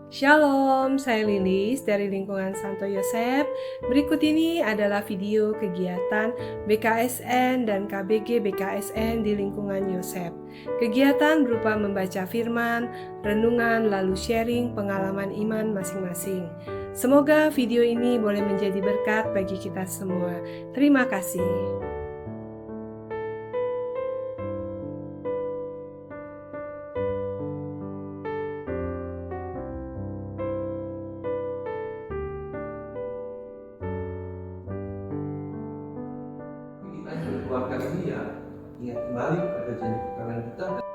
Shalom, saya Lilis dari lingkungan Santo Yosep. Berikut ini adalah video kegiatan BKSN dan KBG BKSN di lingkungan Yosep. Kegiatan berupa membaca firman, renungan, lalu sharing pengalaman iman masing-masing. Semoga video ini boleh menjadi berkat bagi kita semua. Terima kasih. Kita keluarkan ini ya ingat kembali pada janji perkawinan kita.